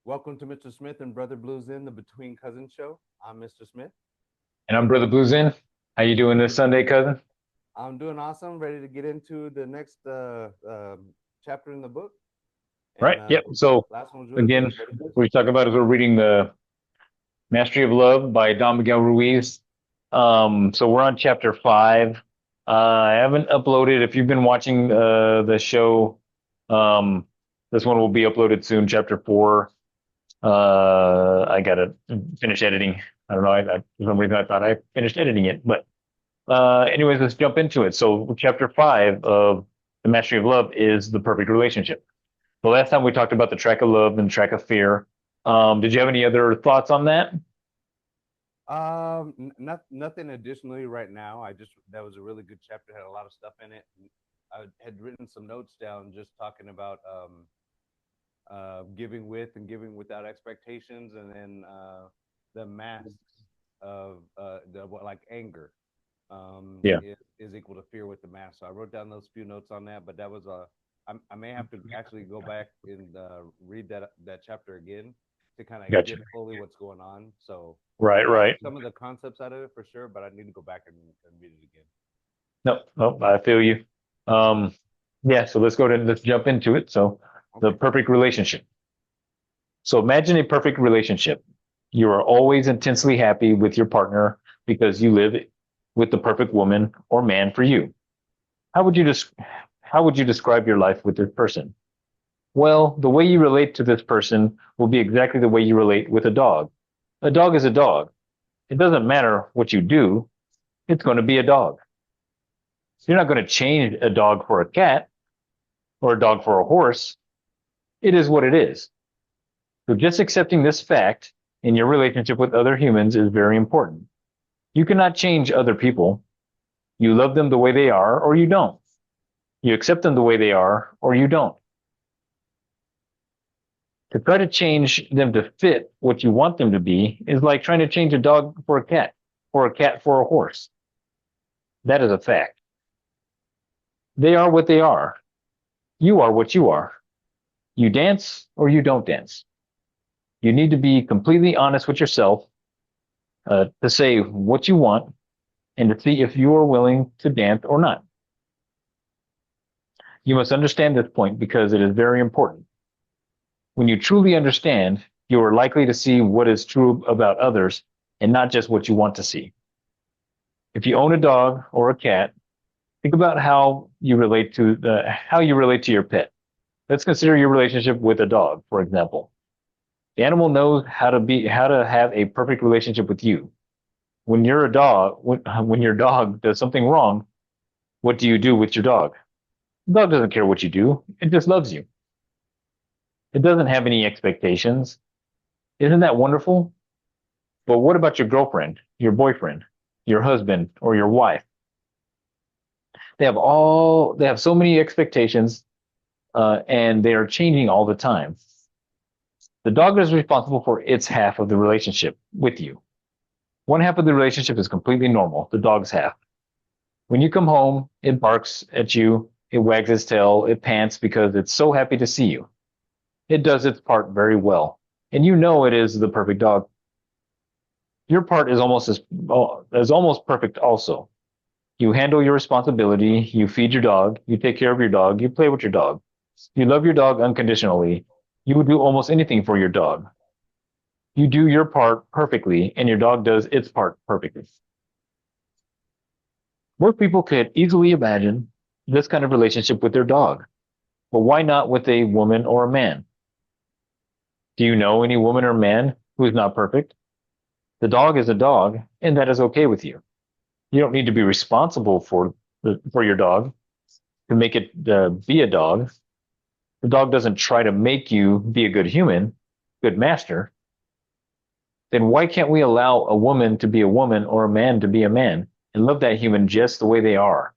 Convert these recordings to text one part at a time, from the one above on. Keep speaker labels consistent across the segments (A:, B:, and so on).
A: Welcome to Mr. Smith and Brother Blues in the Between Cousins show. I'm Mr. Smith.
B: And I'm Brother Blues in. How you doing this Sunday, cousin?
A: I'm doing awesome. Ready to get into the next chapter in the book. And
B: Right. Yep. So
A: last one was really
B: again,
A: good. Ready for this
B: what we talk about is we're reading the Mastery of Love by Don Miguel Ruiz. So we're on chapter 5. I haven't uploaded. If you've been watching the show, um, this one will be uploaded soon. Chapter 4. I gotta finish editing. I don't know. For some reason I thought I finished editing it, but anyways, let's jump into it. So chapter 5 of the Mastery of Love is the perfect relationship. The last time we talked about the track of love and track of fear. Did you have any other thoughts on that?
A: nothing additionally right now. That was a really good chapter. Had a lot of stuff in it. I had written some notes down just talking about giving with and giving without expectations, and then the masks of like anger
B: Yeah,
A: is equal to fear with the mask. So I wrote down those few notes on that, but that was I may have to actually go back and read that chapter again to kind of
B: gotcha.
A: get fully what's going on. So I
B: Right,
A: got
B: right.
A: some of the concepts out of it for sure, but I need to go back and read it again.
B: No, no, I feel you. Um, yeah, so let's jump into it. So the
A: Okay.
B: perfect relationship. So imagine a perfect relationship. You are always intensely happy with your partner because you live with the perfect woman or man for you. How would you how would you describe your life with this person? Well, the way you relate to this person will be exactly the way you relate with a dog. A dog is a dog. It doesn't matter what you do, it's going to be a dog. You're not going to change a dog for a cat or a dog for a horse. It is what it is. So just accepting this fact in your relationship with other humans is very important. You cannot change other people. You love them the way they are or you don't. You accept them the way they are or you don't. To try to change them to fit what you want them to be is like trying to change a dog for a cat or a cat for a horse. That is a fact. They are what they are. You are what you are. You dance or you don't dance. You need to be completely honest with yourself to say what you want and to see if you are willing to dance or not. You must understand this point because it is very important. When you truly understand, you are likely to see what is true about others and not just what you want to see. If you own a dog or a cat, think about how you relate to your pet. Let's consider your relationship with a dog, for example. The animal knows how to have a perfect relationship with you. When your dog does something wrong, what do you do with your dog? The dog doesn't care what you do. It just loves you. It doesn't have any expectations. Isn't that wonderful? But what about your girlfriend, your boyfriend, your husband, or your wife? They have so many expectations, and they are changing all the time. The dog is responsible for its half of the relationship with you. One half of the relationship is completely normal, the dog's half. When you come home, it barks at you, it wags its tail, it pants because it's so happy to see you. It does its part very well, and you know it is the perfect dog. Your part is almost perfect also. You handle your responsibility, you feed your dog, you take care of your dog, you play with your dog. You love your dog unconditionally. You would do almost anything for your dog. You do your part perfectly, and your dog does its part perfectly. Most people could easily imagine this kind of relationship with their dog, but why not with a woman or a man? Do you know any woman or man who is not perfect? The dog is a dog, and that is okay with you. You don't need to be responsible for your dog to make it be a dog. The dog doesn't try to make you be a good human, good master. Then why can't we allow a woman to be a woman or a man to be a man and love that human just the way they are,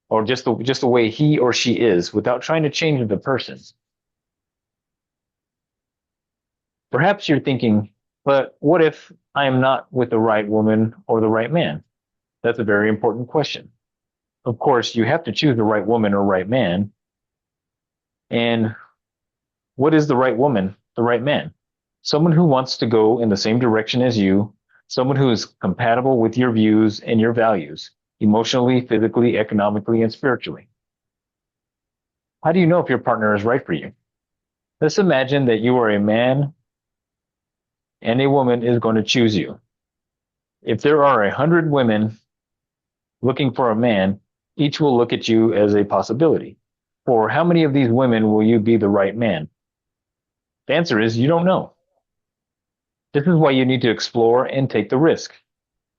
B: or just the way he or she is, without trying to change the person? Perhaps you're thinking, but what if I am not with the right woman or the right man? That's a very important question. Of course, you have to choose the right woman or right man. And what is the right woman, the right man. Someone who wants to go in the same direction as you, someone who is compatible with your views and your values, emotionally, physically, economically, and spiritually. How do you know if your partner is right for you? Let's imagine that you are a man and a woman is going to choose you. If there are 100 women looking for a man, each will look at you as a possibility. For how many of these women will you be the right man? The answer is you don't know. This is why you need to explore and take the risk.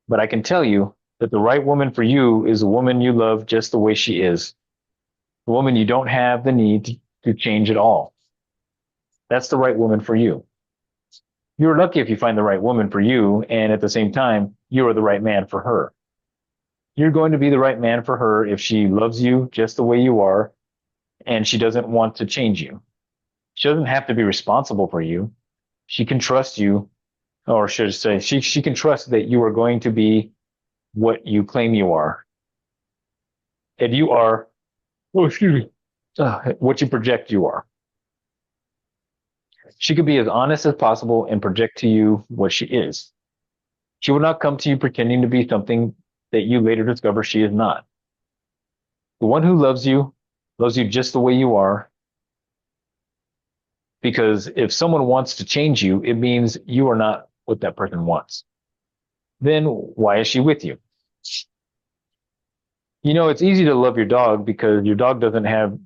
B: But I can tell you that the right woman for you is a woman you love just the way she is. A woman you don't have the need to change at all. That's the right woman for you. You're lucky if you find the right woman for you, and at the same time, you are the right man for her. You're going to be the right man for her if she loves you just the way you are, and she doesn't want to change you. She doesn't have to be responsible for you. She can trust you, or should I say, she can trust that you are going to be what you claim you are. And you are, what you project you are. She could be as honest as possible and project to you what she is. She will not come to you pretending to be something that you later discover she is not. The one who loves you just the way you are. Because if someone wants to change you, it means you are not what that person wants. Then why is she with you? You know, it's easy to love your dog because your dog doesn't have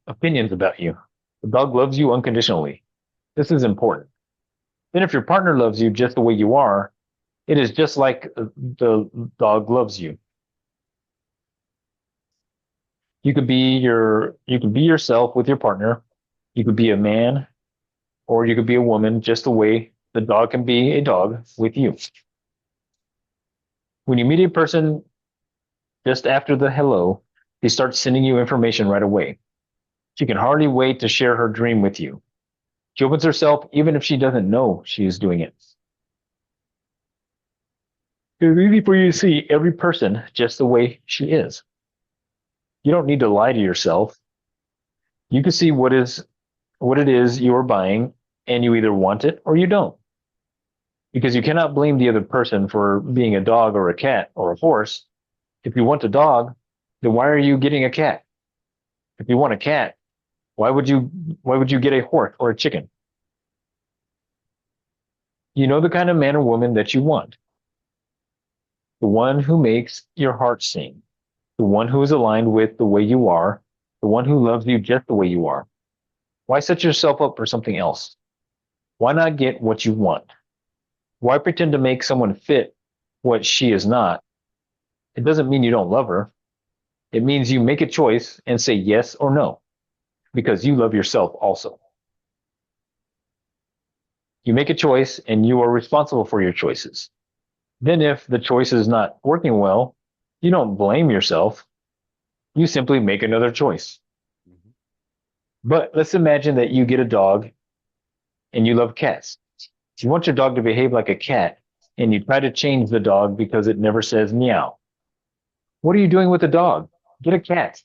B: opinions about you. The dog loves you unconditionally. This is important. Then if your partner loves you just the way you are, it is just like the dog loves you. You could be yourself with your partner. You could be a man or you could be a woman just the way the dog can be a dog with you. When you meet a person just after the hello, they start sending you information right away. She can hardly wait to share her dream with you. She opens herself even if she doesn't know she is doing it. It's easy for you to see every person just the way she is. You don't need to lie to yourself. You can see what it is you are buying, and you either want it or you don't. Because you cannot blame the other person for being a dog or a cat or a horse. If you want a dog, then why are you getting a cat? If you want a cat, why would you get a horse or a chicken? You know the kind of man or woman that you want. The one who makes your heart sing. The one who is aligned with the way you are. The one who loves you just the way you are. Why set yourself up for something else? Why not get what you want? Why pretend to make someone fit what she is not? It doesn't mean you don't love her. It means you make a choice and say yes or no, because you love yourself also. You make a choice and you are responsible for your choices. Then if the choice is not working well, you don't blame yourself. You simply make another choice.
A: Mhm.
B: But let's imagine that you get a dog and you love cats. You want your dog to behave like a cat and you try to change the dog because it never says meow. What are you doing with the dog? Get a cat.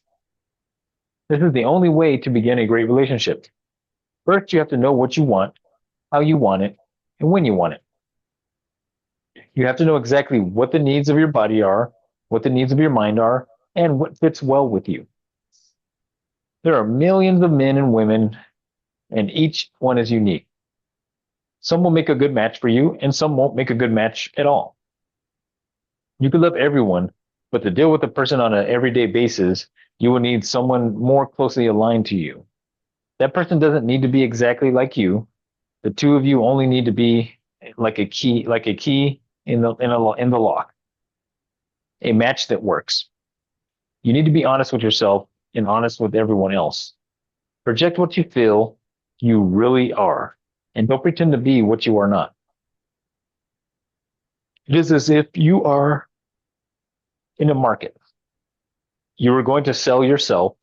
B: This is the only way to begin a great relationship. First, you have to know what you want, how you want it, and when you want it. You have to know exactly what the needs of your body are, what the needs of your mind are, and what fits well with you. There are millions of men and women, and each one is unique. Some will make a good match for you, and some won't make a good match at all. You can love everyone, but to deal with a person on an everyday basis, you will need someone more closely aligned to you. That person doesn't need to be exactly like you. The two of you only need to be like a key in the lock. A match that works. You need to be honest with yourself and honest with everyone else. Project what you feel you really are, and don't pretend to be what you are not. It is as if you are in a market. You are going to sell yourself,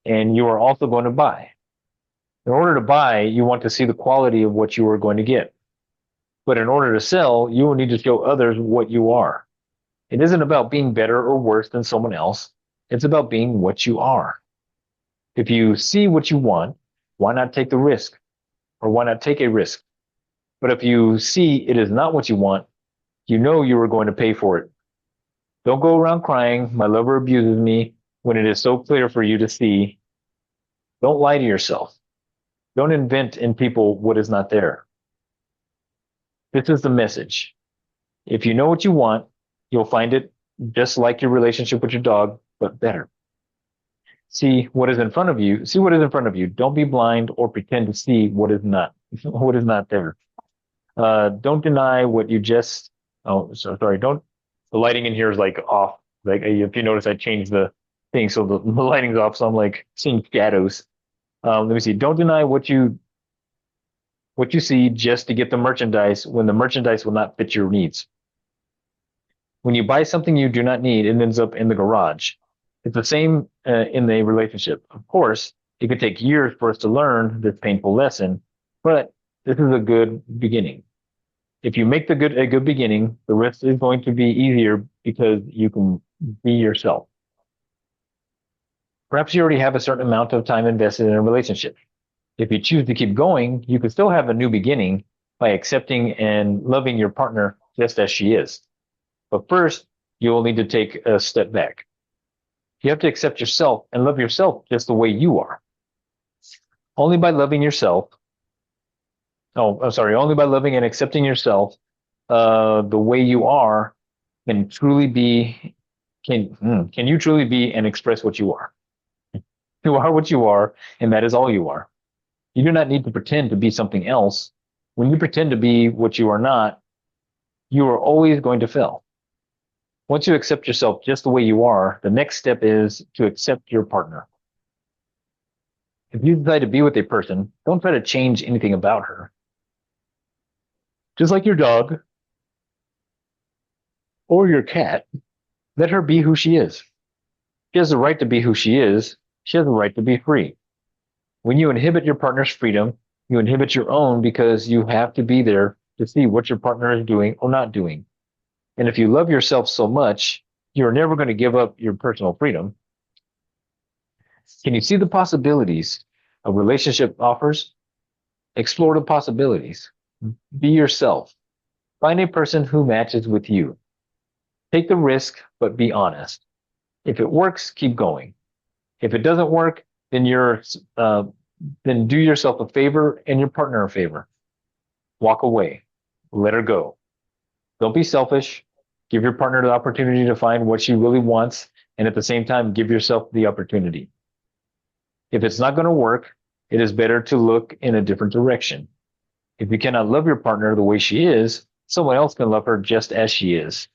B: and you are also going to buy. In order to buy, you want to see the quality of what you are going to get. But in order to sell, you will need to show others what you are. It isn't about being better or worse than someone else. It's about being what you are. If you see what you want, why not take the risk? Or why not take a risk? But if you see it is not what you want, you know you are going to pay for it. Don't go around crying, my lover abuses me, when it is so clear for you to see. Don't lie to yourself. Don't invent in people what is not there. This is the message. If you know what you want, you'll find it just like your relationship with your dog, but better. See what is in front of you. See what is in front of you. Don't be blind or pretend to see what is not there. Don't deny what you just. Oh, so sorry. Don't. The lighting in here is like off. Like if you notice, I changed the thing so the lighting's off, so I'm like seeing shadows. Let me see. Don't deny what you see just to get the merchandise when the merchandise will not fit your needs. When you buy something you do not need, it ends up in the garage. It's the same in the relationship. Of course, it could take years for us to learn this painful lesson, but this is a good beginning. If you make a good beginning, the rest is going to be easier because you can be yourself. Perhaps you already have a certain amount of time invested in a relationship. If you choose to keep going, you can still have a new beginning by accepting and loving your partner just as she is. But first, you will need to take a step back. You have to accept yourself and love yourself just the way you are. Only by loving yourself, only by loving and accepting yourself the way you are can you truly be and express what you are. You are what you are, and that is all you are. You do not need to pretend to be something else. When you pretend to be what you are not, you are always going to fail. Once you accept yourself just the way you are, the next step is to accept your partner. If you decide to be with a person, don't try to change anything about her. Just like your dog or your cat, let her be who she is. She has the right to be who she is. She has the right to be free. When you inhibit your partner's freedom, you inhibit your own because you have to be there to see what your partner is doing or not doing. And if you love yourself so much, you're never going to give up your personal freedom. Can you see the possibilities a relationship offers? Explore the possibilities. Be yourself. Find a person who matches with you. Take the risk, but be honest. If it works, keep going. If it doesn't work, then then do yourself a favor and your partner a favor. Walk away. Let her go. Don't be selfish. Give your partner the opportunity to find what she really wants, and at the same time, give yourself the opportunity. If it's not going to work, it is better to look in a different direction. If you cannot love your partner the way she is, someone else can love her just as she is.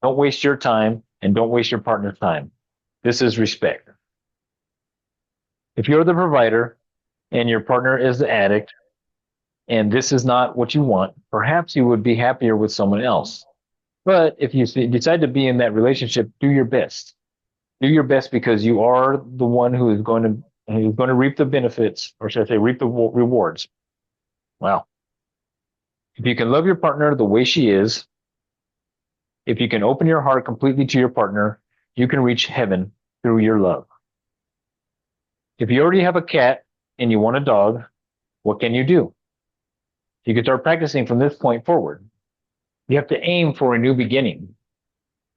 B: Don't waste your time and don't waste your partner's time. This is respect. If you're the provider and your partner is the addict, and this is not what you want, perhaps you would be happier with someone else. But if you decide to be in that relationship, do your best. Do your best because you are the one who is going to reap the benefits, or should I say, reap the rewards. Wow. If you can love your partner the way she is, if you can open your heart completely to your partner, you can reach heaven through your love. If you already have a cat and you want a dog, what can you do? You can start practicing from this point forward. You have to aim for a new beginning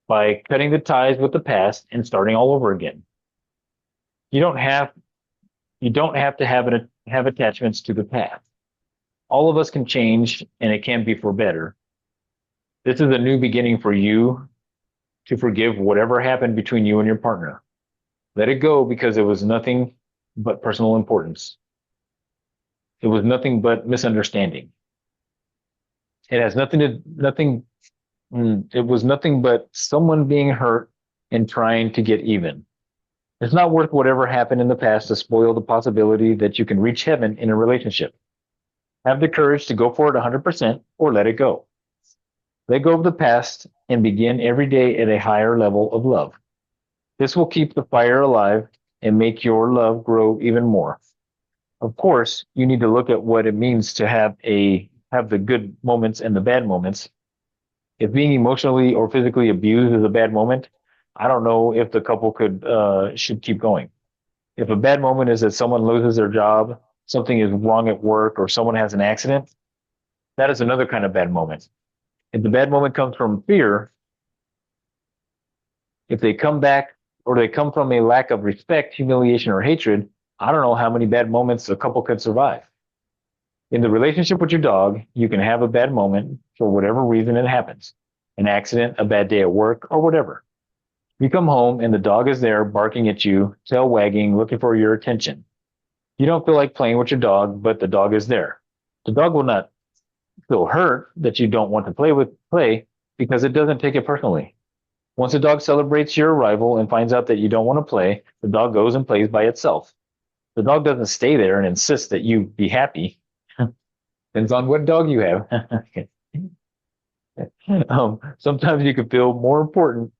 B: by cutting the ties with the past and starting all over again. You don't have to have attachments to the past. All of us can change, and it can be for better. This is a new beginning for you to forgive whatever happened between you and your partner. Let it go because it was nothing but personal importance. It was nothing but misunderstanding. It was nothing but someone being hurt and trying to get even. It's not worth whatever happened in the past to spoil the possibility that you can reach heaven in a relationship. Have the courage to go for it 100% or let it go. Let go of the past and begin every day at a higher level of love. This will keep the fire alive and make your love grow even more. Of course, you need to look at what it means to have the good moments and the bad moments. If being emotionally or physically abused is a bad moment, I don't know if the couple should keep going. If a bad moment is that someone loses their job something is wrong at work or someone has an accident, that is another kind of bad moment. If the bad moment comes from fear, if they come back or they come from a lack of respect, humiliation, or hatred, I don't know how many bad moments a couple could survive. In the relationship with your dog, you can have a bad moment for whatever reason it happens, an accident, a bad day at work, or whatever. You come home and the dog is there barking at you, tail wagging, looking for your attention. You don't feel like playing with your dog, but the dog is there. The dog will not feel hurt that you don't want to play because it doesn't take it personally. Once the dog celebrates your arrival and finds out that you don't want to play, the dog goes and plays by itself. The dog doesn't stay there and insist that you be happy. Depends on what dog you have. Sometimes you can feel more important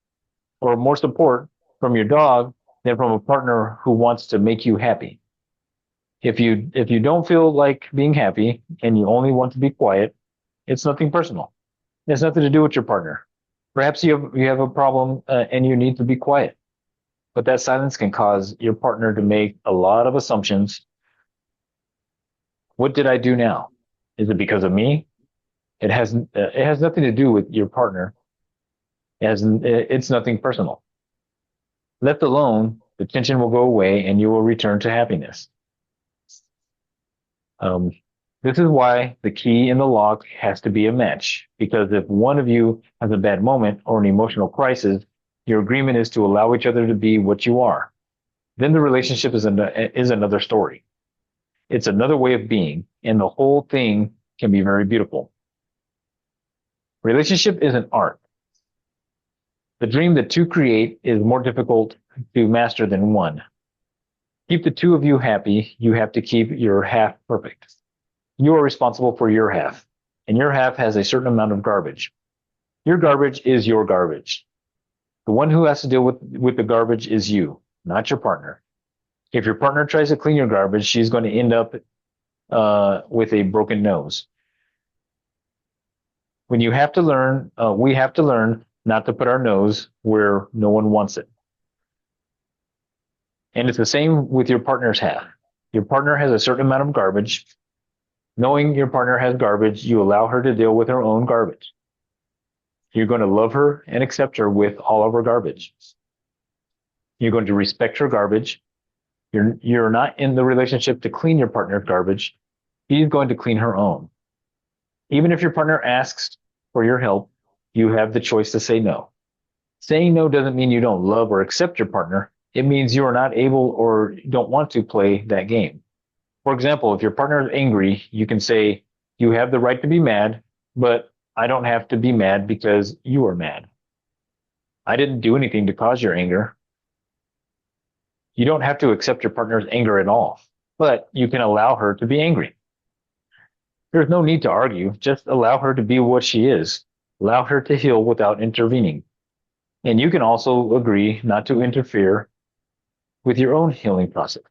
B: or more support from your dog than from a partner who wants to make you happy. If you don't feel like being happy and you only want to be quiet, it's nothing personal. It has nothing to do with your partner. Perhaps you have a problem and you need to be quiet. But that silence can cause your partner to make a lot of assumptions. What did I do now? Is it because of me? It has nothing to do with your partner. It's nothing personal. Left alone, the tension will go away and you will return to happiness. This is why the key in the lock has to be a match, because if one of you has a bad moment or an emotional crisis, your agreement is to allow each other to be what you are. Then the relationship is another story. It's another way of being, and the whole thing can be very beautiful. Relationship is an art. The dream that two create is more difficult to master than one. Keep the two of you happy, you have to keep your half perfect. You are responsible for your half, and your half has a certain amount of garbage. Your garbage is your garbage. The one who has to deal with the garbage is you, not your partner. If your partner tries to clean your garbage, she's going to end up with a broken nose. We have to learn not to put our nose where no one wants it. And it's the same with your partner's half. Your partner has a certain amount of garbage. Knowing your partner has garbage, you allow her to deal with her own garbage. You're going to love her and accept her with all of her garbage. You're going to respect her garbage. You're not in the relationship to clean your partner's garbage. She's going to clean her own. Even if your partner asks for your help, you have the choice to say no. Saying no doesn't mean you don't love or accept your partner. It means you are not able or don't want to play that game. For example, if your partner is angry, you can say, you have the right to be mad, but I don't have to be mad because you are mad. I didn't do anything to cause your anger. You don't have to accept your partner's anger at all, but you can allow her to be angry. There's no need to argue. Just allow her to be what she is. Allow her to heal without intervening. And you can also agree not to interfere with your own healing process.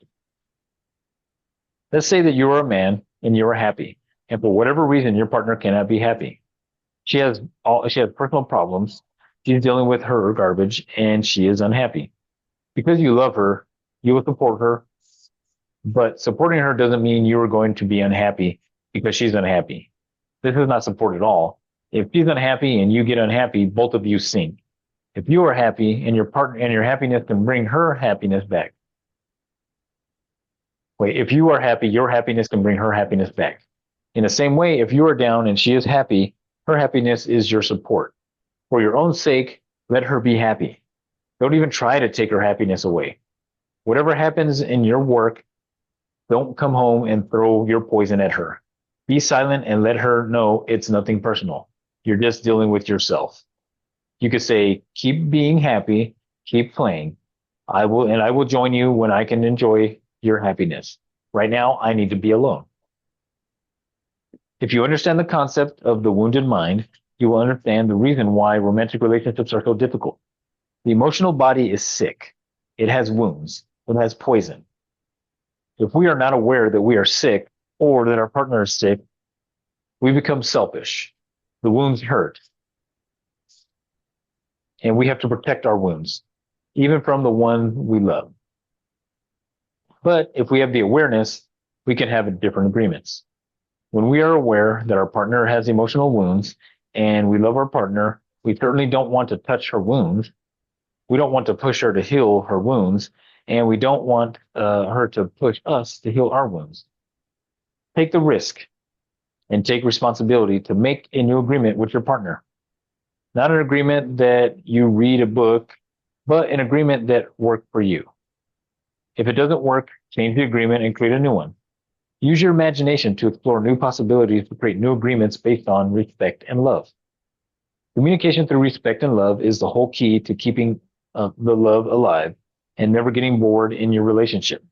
B: Let's say that you are a man and you are happy, and for whatever reason, your partner cannot be happy. She has personal problems. She's dealing with her garbage, and she is unhappy. Because you love her, you will support her. But supporting her doesn't mean you are going to be unhappy because she's unhappy. This is not support at all. If she's unhappy and you get unhappy, both of you sink. If you are happy and your partner and your happiness can bring her happiness back. If you are happy, your happiness can bring her happiness back. In the same way, if you are down and she is happy, her happiness is your support. For your own sake, let her be happy. Don't even try to take her happiness away. Whatever happens in your work, don't come home and throw your poison at her. Be silent and let her know it's nothing personal. You're just dealing with yourself. You could say, keep being happy, keep playing. I will join you when I can enjoy your happiness. Right now, I need to be alone. If you understand the concept of the wounded mind, you will understand the reason why romantic relationships are so difficult. The emotional body is sick. It has wounds. It has poison. If we are not aware that we are sick or that our partner is sick, we become selfish. The wounds hurt. And we have to protect our wounds, even from the one we love. But if we have the awareness we can have different agreements. When we are aware that our partner has emotional wounds and we love our partner, we certainly don't want to touch her wounds. We don't want to push her to heal her wounds, and we don't want her to push us to heal our wounds. Take the risk and take responsibility to make a new agreement with your partner. Not an agreement that you read a book, but an agreement that worked for you. If it doesn't work, change the agreement and create a new one. Use your imagination to explore new possibilities to create new agreements based on respect and love. Communication through respect and love is the whole key to keeping the love alive and never getting bored in your relationship.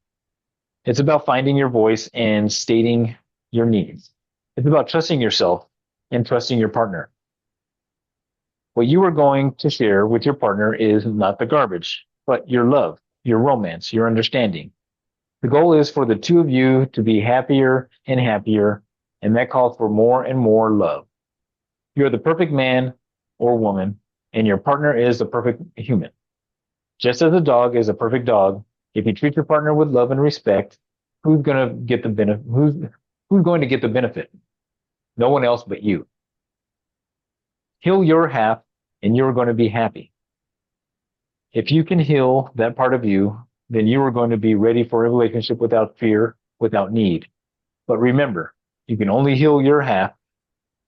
B: It's about finding your voice and stating your needs. It's about trusting yourself and trusting your partner. What you are going to share with your partner is not the garbage, but your love, your romance, your understanding. The goal is for the two of you to be happier and happier, and that calls for more and more love. You're the perfect man or woman, and your partner is the perfect human. Just as a dog is a perfect dog, if you treat your partner with love and respect, who's going to get the benefit? Who's going to get the benefit? No one else but you. Heal your half, and you're going to be happy. If you can heal that part of you, then you are going to be ready for a relationship without fear, without need. But remember, you can only heal your half.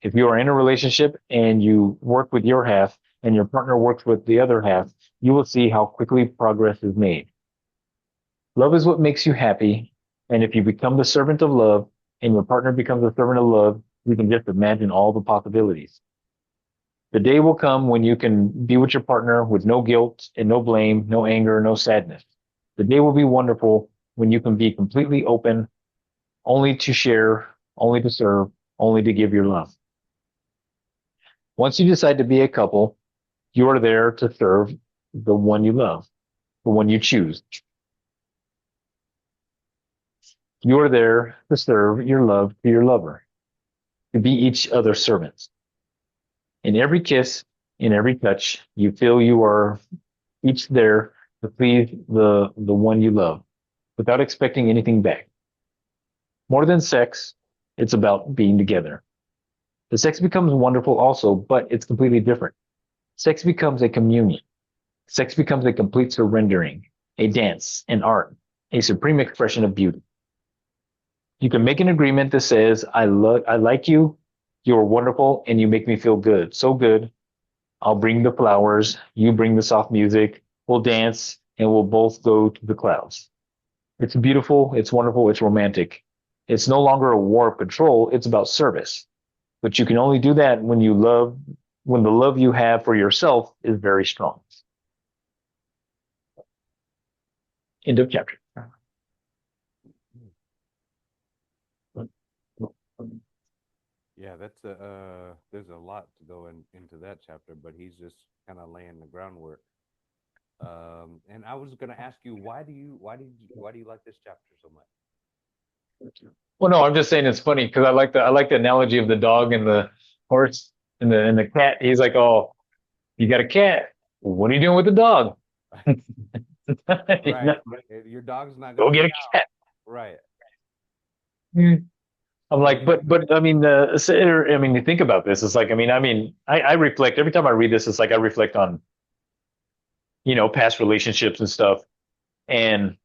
B: If you are in a relationship and you work with your half and your partner works with the other half, you will see how quickly progress is made. Love is what makes you happy. And if you become the servant of love and your partner becomes the servant of love, you can just imagine all the possibilities. The day will come when you can be with your partner with no guilt and no blame, no anger, no sadness. The day will be wonderful when you can be completely open, only to share, only to serve, only to give your love. Once you decide to be a couple, you are there to serve the one you love, the one you choose. You are there to serve your love to your lover, to be each other's servants. In every kiss, in every touch, you feel you are each there to please the one you love without expecting anything back. More than sex, it's about being together. The sex becomes wonderful also, but it's completely different. Sex becomes a communion. Sex becomes a complete surrendering, a dance, an art, a supreme expression of beauty. You can make an agreement that says, I like you, you're wonderful, and you make me feel good. So good. I'll bring the flowers, you bring the soft music, we'll dance, and we'll both go to the clouds. It's beautiful, it's wonderful, it's romantic. It's no longer a war of control, it's about service. But you can only do that when the love you have for yourself is very strong. End of chapter.
A: Yeah, that's there's a lot to go into that chapter, but he's just kind of laying the groundwork. And I was going to ask you, why do you like this chapter so much?
B: Well, no, I'm just saying it's funny because I like the analogy of the dog and the horse and the cat. He's like, oh, you got a cat. What are you doing with the dog?
A: Right. Your dog's not
B: Go
A: going to
B: get a
A: meow.
B: cat.
A: Right.
B: I'm like, but I mean, I mean, you think about this. It's like, I reflect every time I read this. It's like I reflect on, past relationships and stuff, and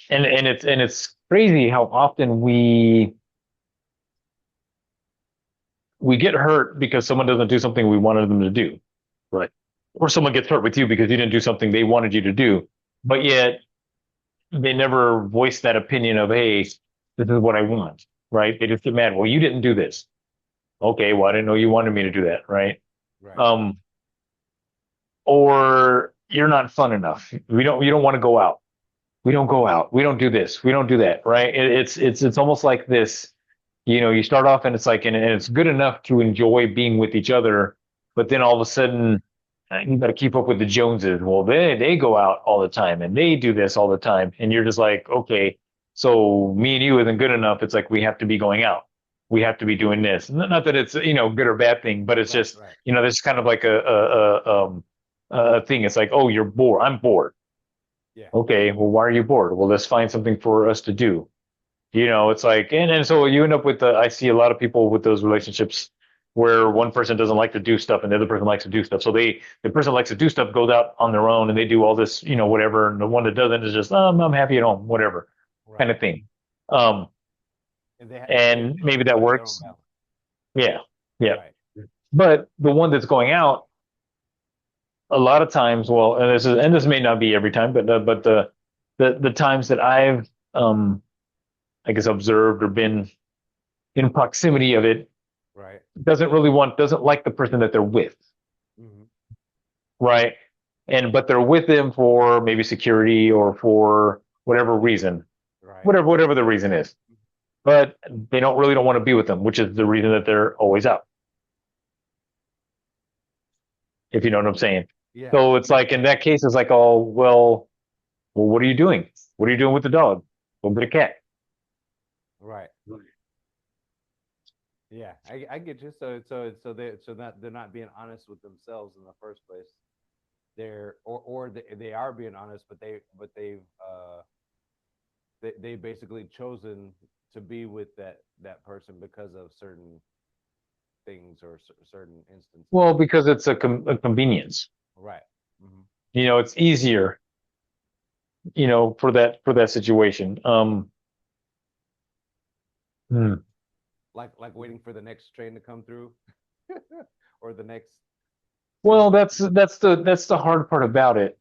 B: it's crazy how often we get hurt because someone doesn't do something we wanted them to do, right? Or someone gets hurt with you because you didn't do something they wanted you to do, but yet they never voice that opinion of, hey, this is what I want, right? They just get mad. Well, you didn't do this. Okay, well, I didn't know you wanted me to do that, right?
A: Right.
B: Or you're not fun enough. You don't want to go out. We don't go out. We don't do this. We don't do that, right? It's almost like this, you start off and it's like, and it's good enough to enjoy being with each other, but then all of a sudden you got to keep up with the Joneses. Well, they go out all the time and they do this all the time. And you're just like, okay, so me and you isn't good enough. It's like, we have to be going out. We have to be doing this. Not that it's, good or bad thing, but it's just, there's kind of like a thing. It's like, oh, you're bored. I'm bored.
A: Yeah.
B: Okay, well, why are you bored? Well, let's find something for us to do. It's like, and so you end up with I see a lot of people with those relationships where one person doesn't like to do stuff and the other person likes to do stuff. So the person likes to do stuff goes out on their own and they do all this, whatever. And the one that doesn't is just, I'm happy at home, whatever kind
A: Right.
B: of thing. Um,
A: And they
B: and maybe that
A: find their own
B: works.
A: balance.
B: Yeah. Yeah.
A: Right.
B: But the one that's going out a lot of times, well, and this may not be every time, but the times that I've, I guess observed or been in proximity of it
A: Right.
B: doesn't like the person that they're with,
A: Hmm.
B: right? But they're with them for maybe security or for whatever reason,
A: Right.
B: whatever the reason is. But they don't want to be with them, which is the reason that they're always out. If you know what I'm saying.
A: Yeah.
B: So it's like in that case, it's like, oh well, what are you doing? What are you doing with the dog? Go get a cat.
A: Right. Yeah. I get you. They're not being honest with themselves in the first place. They are being honest, but they basically chosen to be with that person because of certain things or certain instances.
B: Well, because it's a convenience.
A: Right. Hmm.
B: It's easier, for that situation. Hmm.
A: Like waiting for the next train to come through, or the next, you
B: Well,
A: know,
B: that's the hard part about it.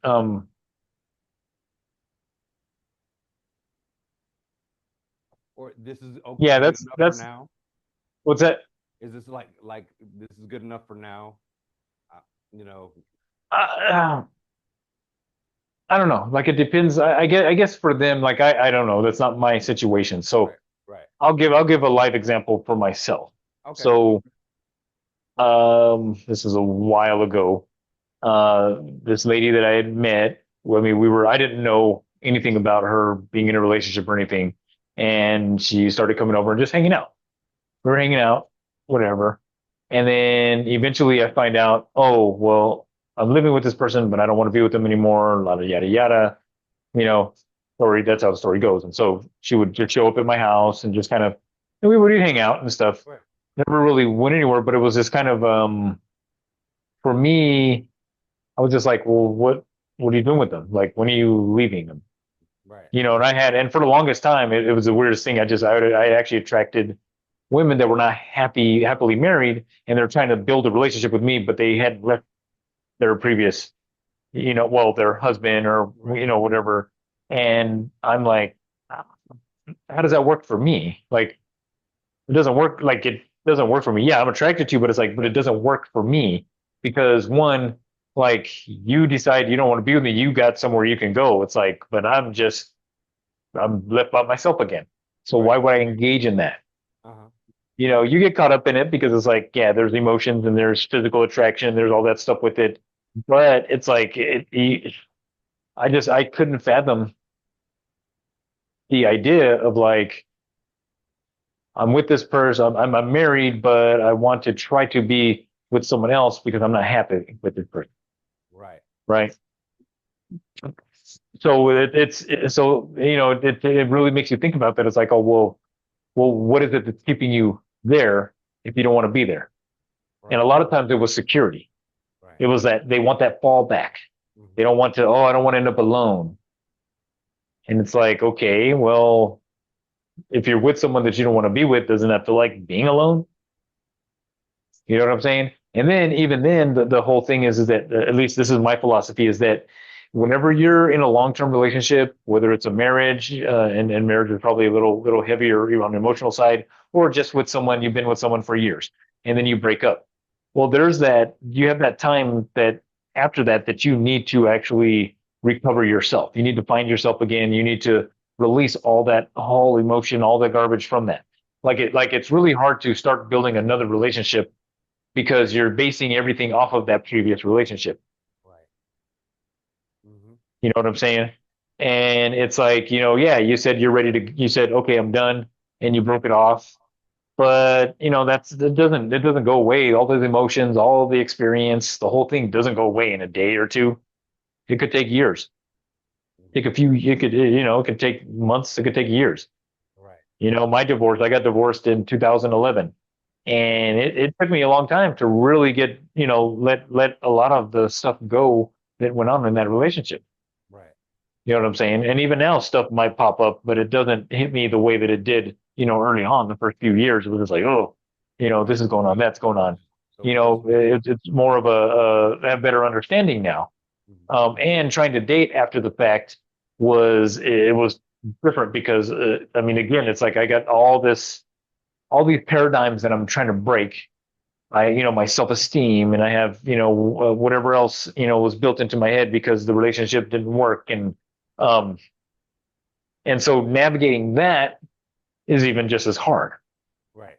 A: or this is
B: Yeah,
A: good
B: that's
A: enough for
B: that's
A: now.
B: what's that?
A: Is this like this is good enough for now? Uh, you know,
B: Uh, I don't know. Like it depends. I guess for them, like I don't know. That's not my situation. So
A: right, right.
B: I'll give a live example for myself.
A: Okay.
B: So this is a while ago. This lady that I had met. Well, I mean, I didn't know anything about her being in a relationship or anything, and she started coming over and just hanging out. We were hanging out, whatever. And then eventually I find out, oh, well, I'm living with this person, but I don't want to be with them anymore, yada, yada, yada. You know, that's how the story goes. And so she would just show up at my house and just kind of, and we would hang out and stuff.
A: Right,
B: Never really went anywhere, but it was just kind of, for me, I was just like, well, what are you doing with them? Like, when are you leaving them?
A: right,
B: And for the longest time, it was the weirdest thing. I actually attracted women that were not happily married, and they're trying to build a relationship with me, but they had left their previous, well, their husband or,
A: right,
B: whatever. And I'm like, how does that work for me? Like, it doesn't work for me. Yeah, I'm attracted to you, but it's like, but it doesn't work for me because one, like you decide you don't want to be with me, you got somewhere you can go. It's like, but I'm left by myself again. So
A: right.
B: why would I engage in that?
A: Uh-huh.
B: You get caught up in it because it's like, yeah, there's emotions and there's physical attraction, there's all that stuff with it. But it's like, I couldn't fathom the idea of like, I'm with this person, I'm married, but I want to try to be with someone else because I'm not happy with this person,
A: Right.
B: right? So it really makes you think about that. It's like, oh, well, what is it that's keeping you there if you don't want to be there? And a
A: Right.
B: lot of times it was security.
A: Right.
B: It was that they want that fallback. They
A: Hmm.
B: don't want to, oh, I don't want to end up alone. And it's like, okay, well, if you're with someone that you don't want to be with, doesn't that feel like being alone? You know what I'm saying? And then even then, the whole thing is that at least this is my philosophy is that whenever you're in a long-term relationship, whether it's a marriage, and marriage is probably a little heavier on the emotional side, or just with someone, you've been with someone for years and then you break up. Well, you have that time that after that you need to actually recover yourself. You need to find yourself again. You need to release all that whole emotion, all the garbage from that. Like it's really hard to start building another relationship because you're basing everything off of that previous relationship.
A: Right. Hmm.
B: You know what I'm saying? And it's like, yeah, you said, okay, I'm done, and you broke it off. But, it doesn't go away. All those emotions, all the experience, the whole thing doesn't go away in a day or two. It could take years. take a few, it could, you know, it could take months, it could take years.
A: Right.
B: You know, my divorce, I got divorced in 2011, and it took me a long time to really get, you know, let a lot of the stuff go that went on in that relationship.
A: Right.
B: You know what I'm saying? And even now, stuff might pop up, but it doesn't hit me the way that it did, you know, early on the first few years. It was just like, oh, you know, this is going on, that's going on.
A: So
B: You
A: what's
B: know, it's more of a better understanding now.
A: mhm.
B: And trying to date after the fact it was different because I mean, again, it's like I got all these paradigms that I'm trying to break. You know, my self esteem, and I have, you know, whatever else, you know, was built into my head because the relationship didn't work, um, and so navigating that is even just as hard,
A: Right.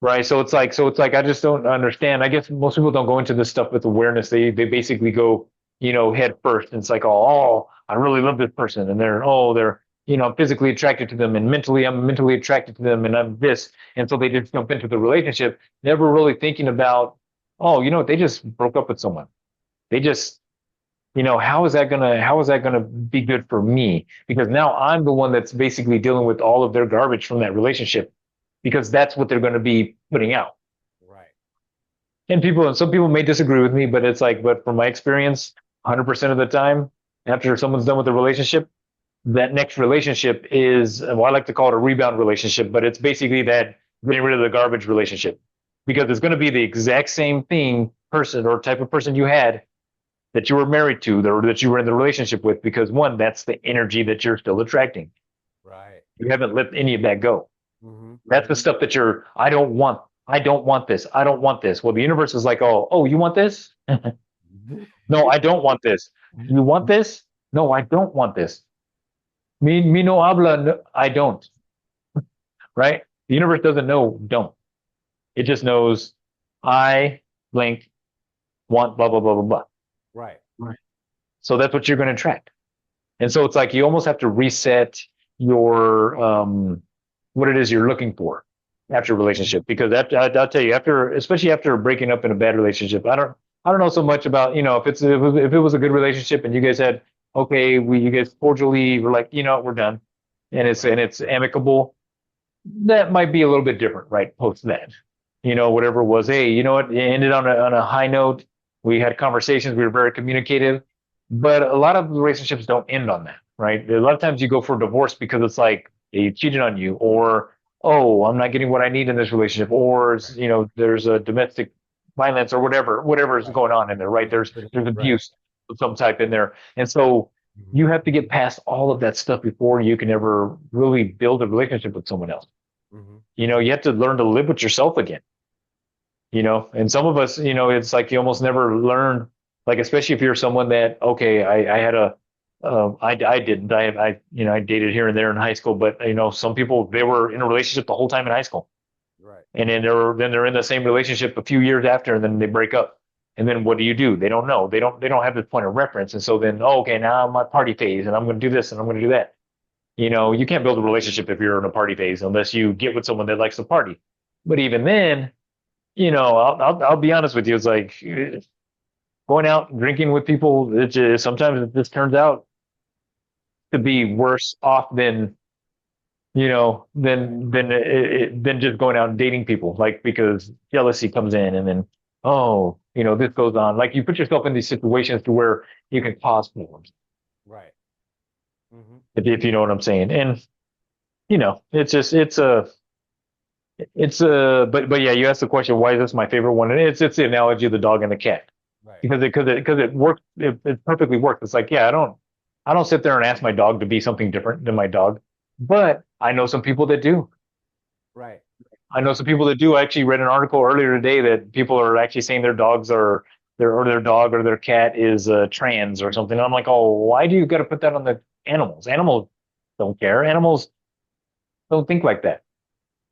B: right? So it's like I just don't understand. I guess most people don't go into this stuff with awareness. They basically go, you know, head first, and it's like, oh, I really love this person, and they're you know, physically attracted to them, and mentally I'm mentally attracted to them, and I'm this, and so they just jump into the relationship, never really thinking about, oh, you know what, they just broke up with someone. They just, you know, how is that gonna be good for me? Because now I'm the one that's basically dealing with all of their garbage from that relationship, because that's what they're going to be putting out.
A: Right.
B: And some people may disagree with me, but it's like, but from my experience, 100% of the time, after someone's done with the relationship, that next relationship is, well, I like to call it a rebound relationship, but it's basically that getting rid of the garbage relationship, because it's going to be the exact same thing, person or type of person you had, that you were married to, or that you were in the relationship with, because one, that's the energy that you're still attracting.
A: Right.
B: You haven't let any of that go.
A: Hmm.
B: That's the stuff that I don't want this. I don't want this. Well, the universe is like, oh, you want this? No, I don't want this. You want this? No, I don't want this. Me no habla. No, I don't. Right? The universe doesn't know don't. It just knows I blank want blah blah blah blah blah.
A: Right.
B: Right. So that's what you're going to attract. And so it's like you almost have to reset your what it is you're looking for after a relationship, because after, I'll tell you, after, especially after breaking up in a bad relationship, I don't know so much about, you know, if it was a good relationship and you guys had, okay, you guys cordially were like, you know, we're done,
A: Right.
B: and it's amicable, that might be a little bit different, right? Post that, you know, whatever it was, hey, you know what, it ended on a high note. We had conversations, we were very communicative, but a lot of relationships don't end on that, right? A lot of times you go for a divorce because it's like they cheated on you, or oh, I'm not getting what I need in this relationship, or
A: Right.
B: you know, there's a domestic violence or whatever is
A: Right.
B: going on in there, right? There's
A: Right.
B: abuse of some type in there, and so
A: Hmm.
B: you have to get past all of that stuff before you can ever really build a relationship with someone else.
A: Hmm.
B: You know, you have to learn to live with yourself again, you know, and some of us, you know, it's like you almost never learn, like, especially if you're someone that, okay, I had I didn't, you know, I dated here and there in high school, but you know, some people, they were in a relationship the whole time in high school,
A: Right.
B: and then they're in the same relationship a few years after, and then they break up. And then what do? They don't know. They don't have this point of reference. And so then, oh, okay, now I'm my party phase and I'm going to do this and I'm going to do that. You know, you can't build a relationship if you're in a party phase unless you get with someone that likes to party. But even then, you know, I'll be honest with you. It's like going out and drinking with people. It just, sometimes it just turns out to be worse off than, you know,
A: Right.
B: than just going out and dating people. Like, because jealousy comes in, and then, oh, you know, this goes on. Like, you put yourself in these situations to where you can cause problems,
A: Right. Hmm.
B: if you know what I'm saying. And you know, it's just but yeah, you asked the question, why is this my favorite one? And it's the analogy of the dog and the cat,
A: Right.
B: because it works, it perfectly works. It's like, yeah, I don't sit there and ask my dog to be something different than my dog, but I know some people that do.
A: Right.
B: I know some people that do. I actually read an article earlier today that people are actually saying their dogs are their dog or their cat is trans or something. And I'm like, oh, why do you got to put that on the animals? Animals don't care. Animals don't think like that.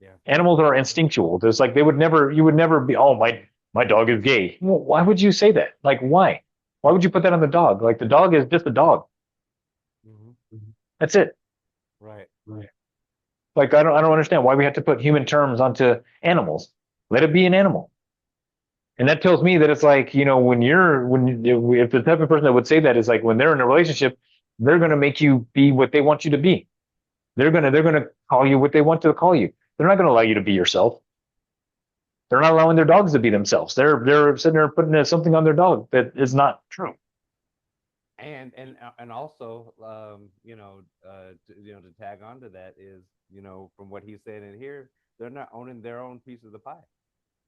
A: Yeah.
B: Animals are instinctual. There's like you would never be, oh, my dog is gay. Well, why would you say that? Like, why? Why would you put that on the dog? Like, the dog is just a dog.
A: Hmm.
B: That's it.
A: Right.
B: Like, I don't understand why we have to put human terms onto animals. Let it be an animal. And that tells me that it's like, you know, if the type of person that would say that is like when they're in a relationship, they're going to make you be what they want you to be. They're going to call you what they want to call you. They're not going to allow you to be yourself. They're not allowing their dogs to be themselves. They're sitting there putting something on their dog that is not true.
A: And also, to tag on to that is, from what he's saying in here, they're not owning their own piece of the pie,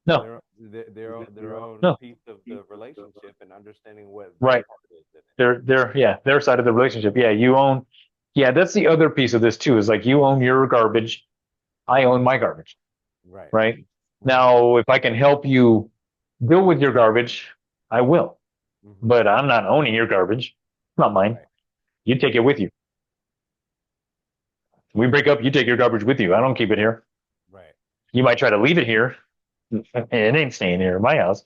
B: No,
A: their own
B: no,
A: piece of the relationship, and understanding what their
B: right.
A: part is in it.
B: Their side of the relationship. Yeah, you own. Yeah, that's the other piece of this too. Is like you own your garbage. I own my garbage.
A: Right.
B: Right
A: Mm-hmm.
B: now, if I can help you deal with your garbage, I will.
A: Mm-hmm.
B: But I'm not owning your garbage. It's not mine.
A: Right.
B: You take it with you. We break up. You take your garbage with you. I don't keep it here.
A: Right.
B: You might try to leave it here. It ain't staying here in my house.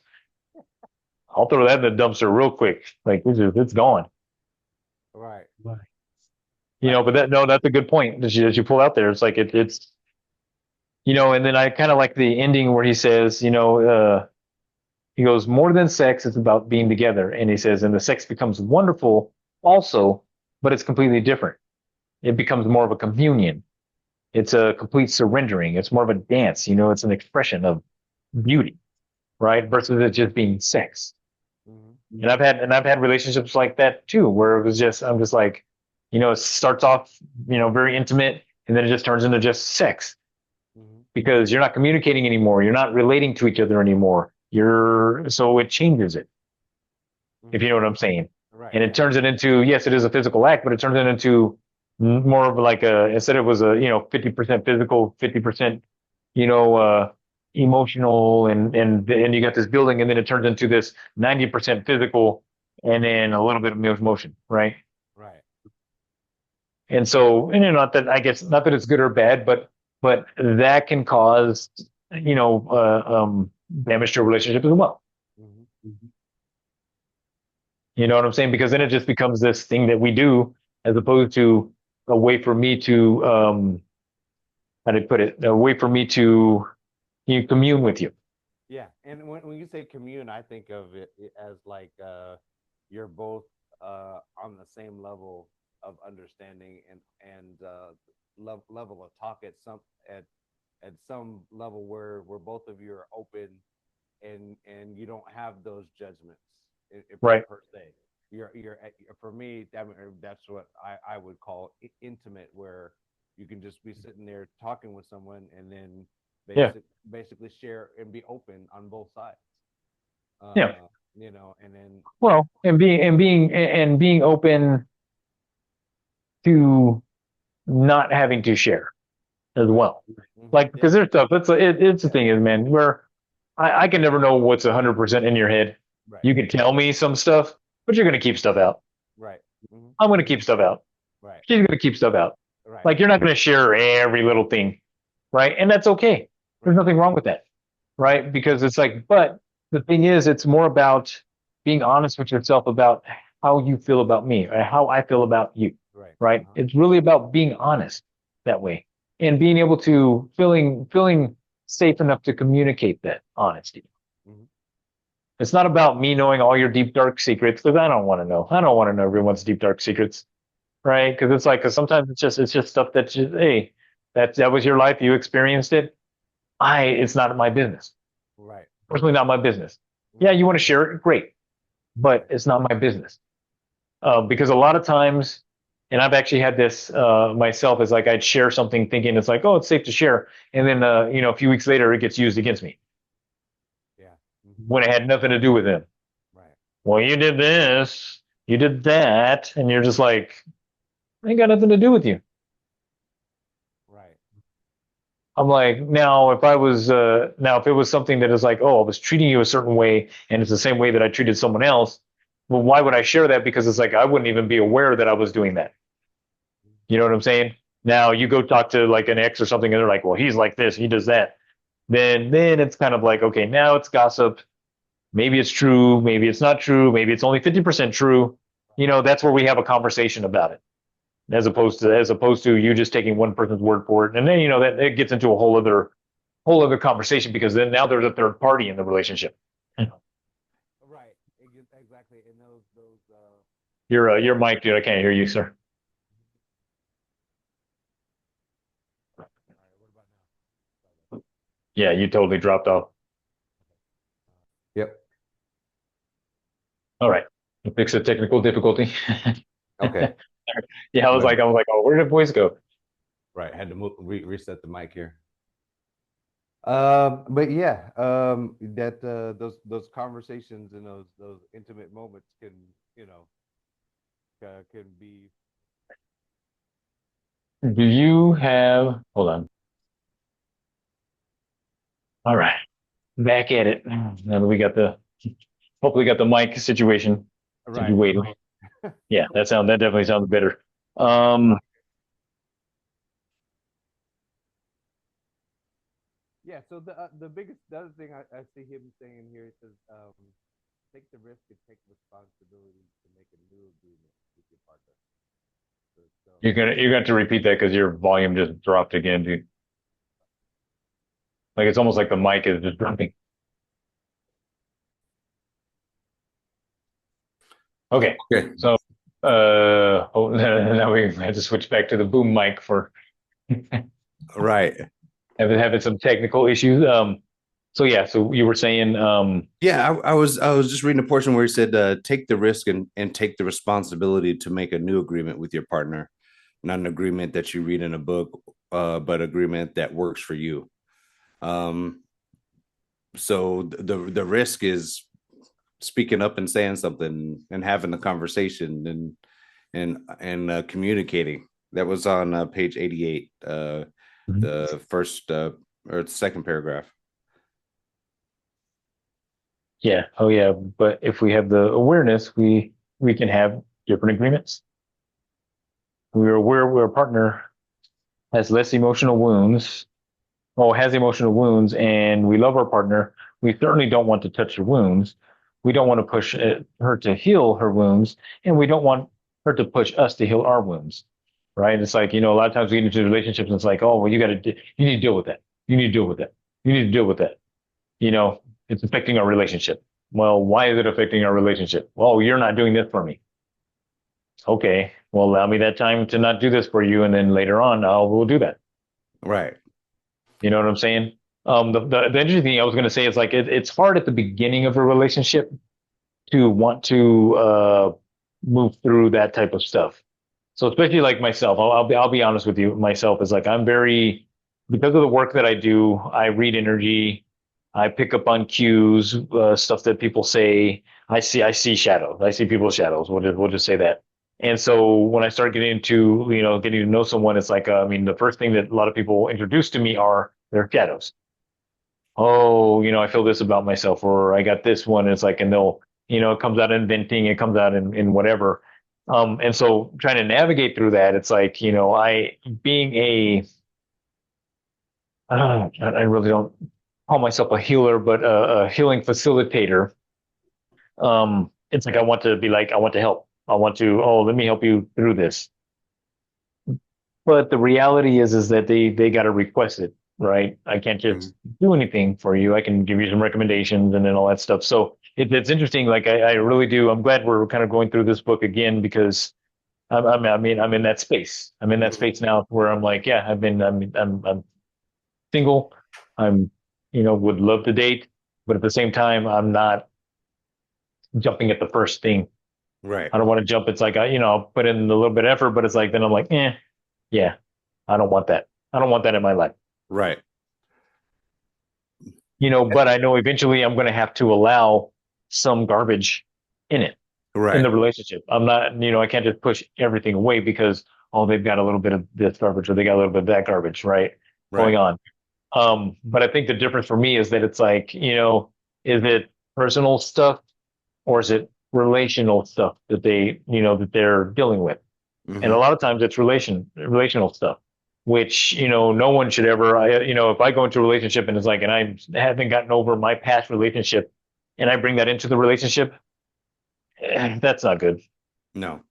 B: I'll throw that in the dumpster real quick. Like it's gone.
A: Right.
B: But
A: Right.
B: no, that's a good point that you pull out there. It's like it's and then I kind of like the ending where he says, he goes, more than sex, it's about being together. And he says, and the sex becomes wonderful also, but it's completely different. It becomes more of a communion. It's a complete surrendering. It's more of a dance. It's an expression of beauty, right? Versus it just being sex.
A: Mm-hmm.
B: And I've had relationships like that too, where I'm just like, it starts off, very intimate, and then it just turns into just sex
A: Mm-hmm.
B: because you're not communicating anymore. You're not relating to each other anymore. So it changes it, if
A: Mm-hmm.
B: you know what I'm saying.
A: Right.
B: And it
A: Yeah.
B: turns it into, yes, it is a physical act, but it turns it into more of like instead it was 50% physical, 50%, you know, uh, emotional, and you got this building, and then it turns into this 90% physical, and then a little bit of emotion, right?
A: Right.
B: And so, not that I guess not that it's good or bad, but that can cause, damage to a relationship as well.
A: Mm-hmm.
B: You know what I'm saying? Because then it just becomes this thing that we do as opposed to a way for me to, how to put it, a way for me to commune with you.
A: Yeah, and when you say commune, I think of it as like, you're both on the same level of understanding, and level of talk at some level where both of you are open, and you don't have those judgments,
B: Right.
A: per se. For me, that's what I would call intimate, where you can just be sitting there talking with someone, and then
B: Yeah.
A: basically share and be open on both sides.
B: Yeah.
A: And then,
B: Well, and being open to not having to share as
A: right.
B: well.
A: Mm-hmm.
B: Like,
A: Yeah.
B: because there's stuff. It's the
A: Yeah.
B: thing is, man, where I can never know what's 100% in your head.
A: Right.
B: You can tell me some stuff, but you're going to keep stuff out.
A: Right. Mm-hmm.
B: I'm going to keep stuff out.
A: Right.
B: She's going to keep stuff out.
A: Right.
B: Like, you're not going to share every little thing, right? And that's okay. There's
A: Right.
B: nothing wrong with that,
A: Right.
B: right? Because it's like, but the thing is, it's more about being honest with yourself about how you feel about me or how I feel about you,
A: Right.
B: right?
A: Uh-huh.
B: It's really about being honest that way and being able to feeling safe enough to communicate that honesty.
A: Mm-hmm.
B: It's not about me knowing all your deep dark secrets because I don't want to know. I don't want to know everyone's deep dark secrets, right? Because it's like, because sometimes it's just stuff that just, hey, that was your life, you experienced it. It's not my business.
A: Right.
B: Personally, not my business. Yeah,
A: Mm-hmm.
B: you want to share it, great, but it's not my business. Because a lot of times, and I've actually had this myself, is like I'd share something thinking it's like, oh, it's safe to share, and then a few weeks later it gets used against me
A: Yeah. Mm-hmm.
B: when it had nothing to do with them.
A: Right.
B: Well, you did this, you did that, and you're just like, I ain't got nothing to do with you.
A: Right.
B: I'm like, now if it was something that is like, oh, I was treating you a certain way and it's the same way that I treated someone else, well, why would I share that? Because it's like I wouldn't even be aware that I was doing that. You know what I'm saying? Now you go talk to like an ex or something and they're like, well, he's like this, he does that. Then it's kind of like, okay, now it's gossip. Maybe it's true, maybe it's not true, maybe it's only 50% true. That's where we have a conversation about it. As opposed to you just taking one person's word for it. And then that it gets into a whole other conversation because then now there's a third party in the relationship.
A: Right. Exactly. And those
B: Your mic, dude. I can't hear you, sir.
A: All right, what about now?
B: Yeah, you totally dropped off.
A: Yep.
B: All right. Fix the technical difficulty.
A: Okay.
B: Yeah,
A: But
B: I was like, oh, where did voice go?
A: right, had to reset the mic here. But yeah, that those conversations and those intimate moments can, you know, can be.
B: Do you have, hold on. All right. Back at it. Now that we got hopefully got the mic situation
A: Right,
B: situated. Yeah, that definitely sounds better. Um,
A: yeah. So the other thing I see him saying here, it says, take the risk and take responsibility to make a new agreement with your partner. So
B: you're going to repeat that because your volume just dropped again, dude. Like it's almost like the mic is just dropping. Okay.
A: okay,
B: So, now we had to switch back to the boom mic for
A: right.
B: having some technical issues. So yeah, so you were saying,
A: Yeah, I was just reading a portion where he said, take the risk and take the responsibility to make a new agreement with your partner, not an agreement that you read in a book, but agreement that works for you. Um, so the risk is speaking up and saying something and having the conversation and communicating. That was on page 88, the first or the second paragraph.
B: yeah, oh yeah, but if we have the awareness, we can have different agreements. We're aware where a partner has less emotional wounds, or has emotional wounds, and we love our partner. We certainly don't want to touch her wounds. We don't want to push her to heal her wounds, and we don't want her to push us to heal our wounds. Right? It's like, a lot of times we get into relationships and it's like, oh, well, you need to deal with that. You need to deal with that. You need to deal with that. You know, it's affecting our relationship. Well, why is it affecting our relationship? Well, you're not doing this for me. Okay. Well, allow me that time to not do this for you. And then later on, we'll do that.
A: Right.
B: You know what I'm saying? The interesting thing I was going to say is like, it's hard at the beginning of a relationship to want to, move through that type of stuff. So especially like myself, I'll be honest with you. Myself is like, I'm very, because of the work that I do, I read energy. I pick up on cues, stuff that people say. I see shadows. I see people's shadows. We'll just say that. And so when I start getting into, getting to know someone, it's like, I mean, the first thing that a lot of people introduce to me are their shadows. Oh, I feel this about myself, or I got this one. It's like, and they'll, it comes out in venting, it comes out in whatever. And so trying to navigate through that, it's like, being I really don't call myself a healer, but a healing facilitator. It's like, I want to be like, I want to help. I want to, oh, let me help you through this. But the reality is that they got to request it, right? I can't
A: Mhm.
B: just do anything for you. I can give you some recommendations and then all that stuff. So it's interesting. Like I really do. I'm glad we're kind of going through this book again because I mean, I'm in that space. I'm in that
A: Mhm.
B: space now where I'm like, yeah, I'm single. I'm, would love to date, but at the same time, I'm not jumping at the first thing.
A: Right.
B: I don't want to jump. It's like, I'll put in a little bit of effort, but it's like, then I'm like, yeah, I don't want that. I don't want that in my life.
A: Right.
B: But I know eventually I'm going to have to allow some garbage in it, in
A: Right.
B: the relationship. I'm not, I can't just push everything away because, oh, they've got a little bit of this garbage or they got a little bit of that garbage, right? Going
A: Right.
B: on. But I think the difference for me is that it's like, is it personal stuff or is it relational stuff that that they're dealing with? And a
A: Hmm.
B: lot of times it's relational stuff, which, no one should ever, if I go into a relationship and it's like, and I haven't gotten over my past relationship and I bring that into the relationship, that's not good.
A: No.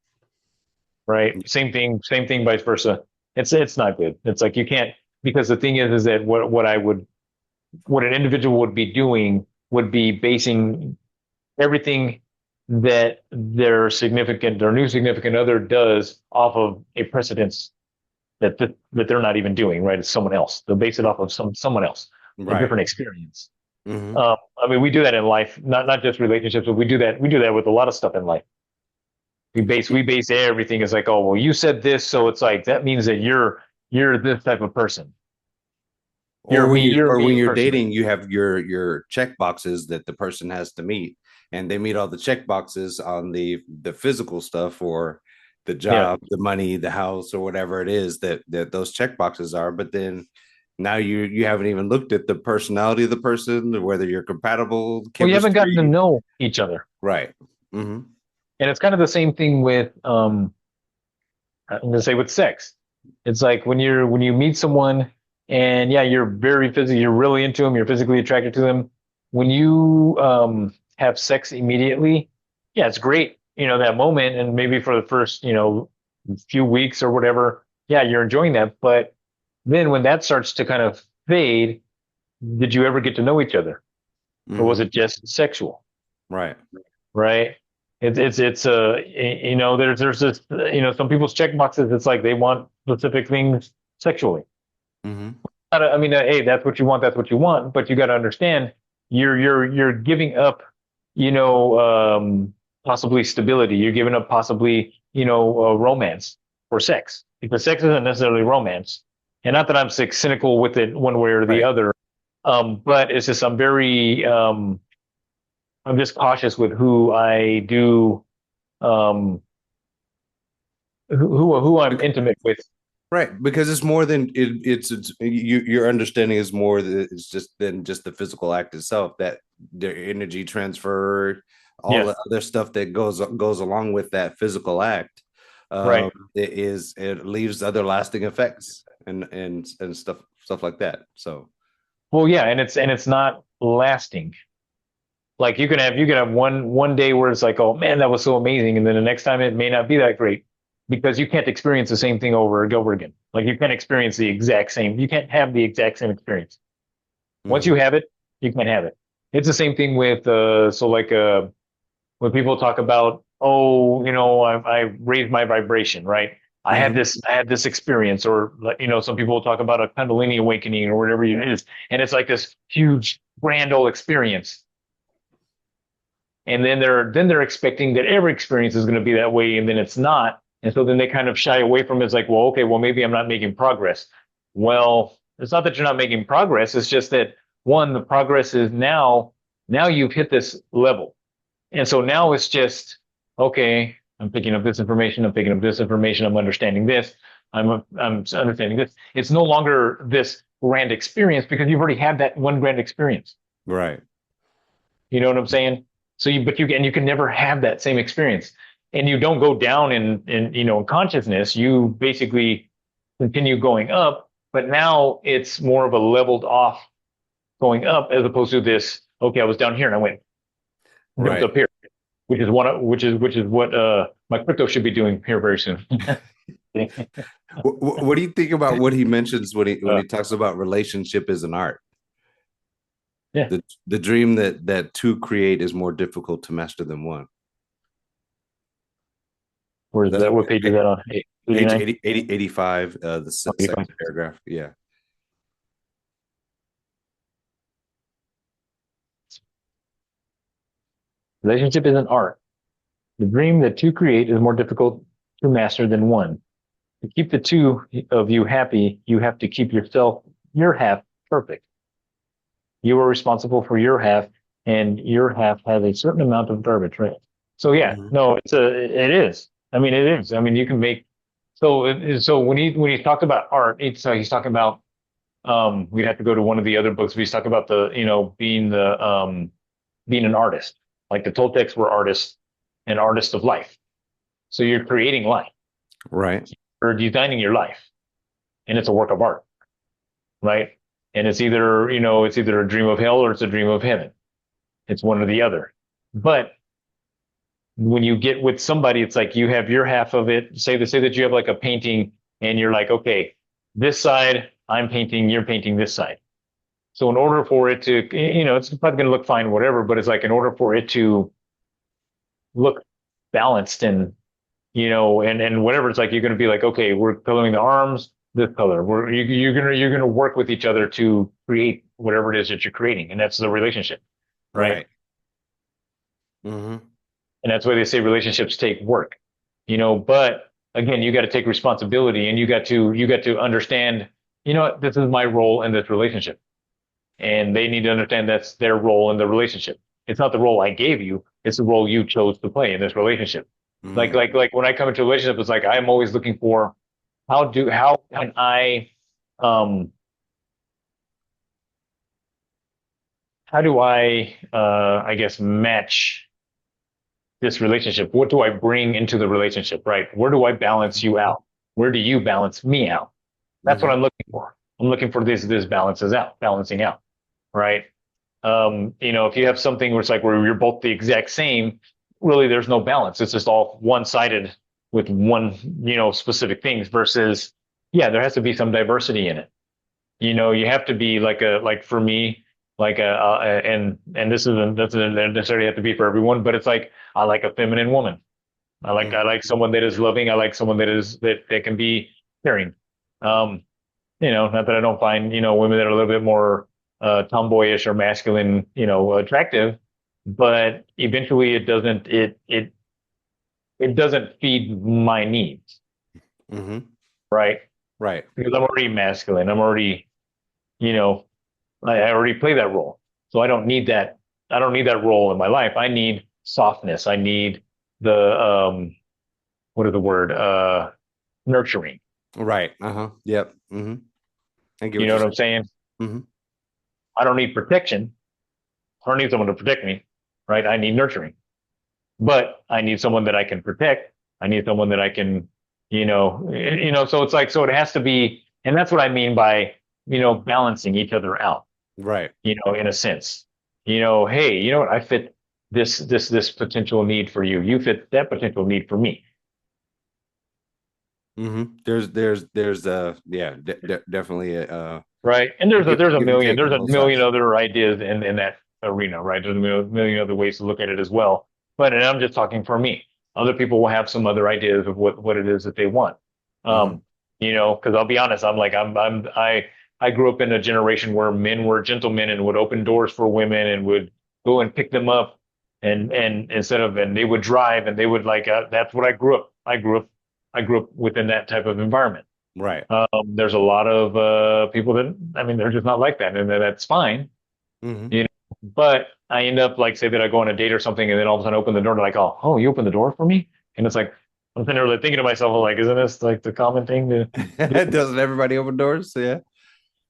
B: Right. Same thing, vice versa. It's not good. It's like, you can't, because the thing is that what an individual would be doing would be basing everything that their new significant other does off of a precedence that they're not even doing, right? It's someone else. They'll base it off of someone else, a
A: Right.
B: different experience.
A: Hmm.
B: I mean, we do that in life, not just relationships, but we do that with a lot of stuff in life. We base everything as like, oh, well, you said this, so it's like that means that you're this type of person. You're a
A: Or when
B: mean
A: you're
B: person.
A: dating, you have your check boxes that the person has to meet, and they meet all the check boxes on the physical stuff or the
B: Yeah.
A: job, the money, the house, or whatever it is that those check boxes are. But then now you haven't even looked at the personality of the person, whether you're compatible,
B: Well, you haven't gotten to
A: chemistry.
B: know each other.
A: Right. Hmm.
B: And it's kind of the same thing with I'm gonna say with sex. It's like when you meet someone and yeah, you're very physically, you're really into them, you're physically attracted to them. When you have sex immediately, yeah, it's great, that moment, and maybe for the first, few weeks or whatever, yeah, you're enjoying that. But then when that starts to kind of fade, did you ever get to know each other, or was
A: Hmm.
B: it just sexual?
A: Right.
B: Right? There's this, some people's check boxes. It's like they want specific things sexually.
A: Hmm.
B: I mean, hey, that's what you want. That's what you want. But you got to understand, you're giving up, you know, possibly stability. You're giving up possibly, romance for sex, because sex isn't necessarily romance. And not that I'm cynical with it one way or the
A: Right.
B: other, but it's just I'm just cautious with who I do, um, who I'm intimate with.
A: Right, because it's more than it's your understanding is more that it's just than just the physical act itself. That the energy transfer, all
B: Yeah,
A: the other stuff that goes along with that physical act,
B: right.
A: it leaves other lasting effects and stuff like that. So
B: Well, yeah, and it's not lasting. Like you can have one day where it's like, oh man, that was so amazing, and then the next time it may not be that great because you can't experience the same thing over and over again. Like you can't experience the exact same. You can't have the exact same experience. Once you
A: mhm.
B: have it, you can't have it. It's the same thing with when people talk about, oh, I raised my vibration, right?
A: Mhm.
B: I had this experience, or some people will talk about a Kundalini awakening or whatever it is, and it's like this huge grand old experience. And then they're expecting that every experience is going to be that way, and then it's not. And so then they kind of shy away from it. It's like, well, okay, well, maybe I'm not making progress. Well, it's not that you're not making progress. It's just that one, the progress is now you've hit this level. And so now it's just, okay, I'm picking up this information, I'm picking up this information, I'm understanding this, I'm understanding this. It's no longer this grand experience because you've already had that one grand experience.
A: Right.
B: You know what I'm saying? So you can never have that same experience. And you don't go down in consciousness. You basically continue going up, but now it's more of a leveled off going up as opposed to this, okay, I was down here and I jumped
A: Right.
B: up here, which is what my crypto should be doing here very soon.
A: What do you think about what he mentions when
B: uh,
A: he talks about relationship as an art?
B: yeah.
A: The dream that two create is more difficult to master than one.
B: Where's
A: That's
B: that? What page is that on?
A: page
B: 89?
A: 85, the second paragraph. Yeah.
B: Relationship is an art. The dream that two create is more difficult to master than one. To keep the two of you happy, you have to keep your half perfect. You are responsible for your half, and your half has a certain amount of garbage, right? So yeah,
A: Mhm.
B: no, it is. I mean, it is. I mean, you can make so when he talked about art, he's talking about we'd have to go to one of the other books. He's talking about the being an artist. Like the Toltecs were artists and artists of life. So you're creating life
A: Right.
B: or designing your life, and it's a work of art, right? And it's either a dream of hell or it's a dream of heaven. It's one or the other. But when you get with somebody, it's like you have your half of it. Say that you have like a painting, and you're like, okay, this side I'm painting, you're painting this side. So in order for it to, it's probably going to look fine, whatever. But it's like in order for it to look balanced and, and whatever. It's like, you're going to be like, okay, we're coloring the arms this color. You're going to work with each other to create whatever it is that you're creating. And that's the relationship. Right.
A: Right. Mm-hmm.
B: And that's why they say relationships take work, but again, you got to take responsibility, and you got to understand, this is my role in this relationship, and they need to understand that's their role in the relationship. It's not the role I gave you. It's the role you chose to play in this relationship. Like,
A: Mm-hmm.
B: like when I come into a relationship, it's like, I'm always looking for how can um, how do I guess, match this relationship? What do I bring into the relationship, right? Where do I balance you out? Where do you balance me out? That's what
A: Mm-hmm.
B: I'm looking for. I'm looking for this balancing out, right? If you have something where it's like where you're both the exact same, really there's no balance. It's just all one-sided with one, specific things versus, yeah, there has to be some diversity in it. You have to be like for me, and this isn't doesn't necessarily have to be for everyone, but it's like, I like a feminine woman. I like someone that is loving. I like someone that can be caring. Um, not that I don't find, women that are a little bit more tomboyish or masculine, attractive, but eventually it doesn't feed my needs,
A: Mm-hmm.
B: right?
A: Right.
B: Because I'm already masculine. I'm already, you know, I already play that role. So I don't need that. I don't need that role in my life. I need softness. I need the what is the word? Nurturing.
A: Right. Uh-huh. Yep. Mm-hmm. I get
B: You
A: what
B: know
A: you're
B: what I'm saying?
A: saying. Mm-hmm.
B: I don't need protection. I don't need someone to protect me, right? I need nurturing. But I need someone that I can protect. I need someone that I can, so it's like, so it has to be, and that's what I mean by, balancing each other out,
A: Right.
B: in a sense, hey, you know what? I fit this potential need for you. You fit that potential need for me.
A: Mm-hmm. There's yeah, definitely a
B: Right. And
A: give give and take
B: there's
A: on
B: a
A: both
B: million
A: sides.
B: other ideas in that arena, right? There's a million other ways to look at it as well. But, and I'm just talking for me. Other people will have some other ideas of what it is that they want.
A: Mm-hmm.
B: Um, because I'll be honest, I grew up in a generation where men were gentlemen and would open doors for women and would go and pick them up, and they would drive, and they would that's what I grew up. I grew up within that type of environment.
A: Right.
B: There's a lot of people that, I mean, they're just not like that, and that's fine,
A: Mm-hmm.
B: you know. But I end up, like, say that I go on a date or something, and then all of a sudden open the door, and they're like, oh, you opened the door for me, and it's like, I'm sitting there really thinking to myself, like, isn't this like the common thing to do?
A: Doesn't everybody open doors? Yeah.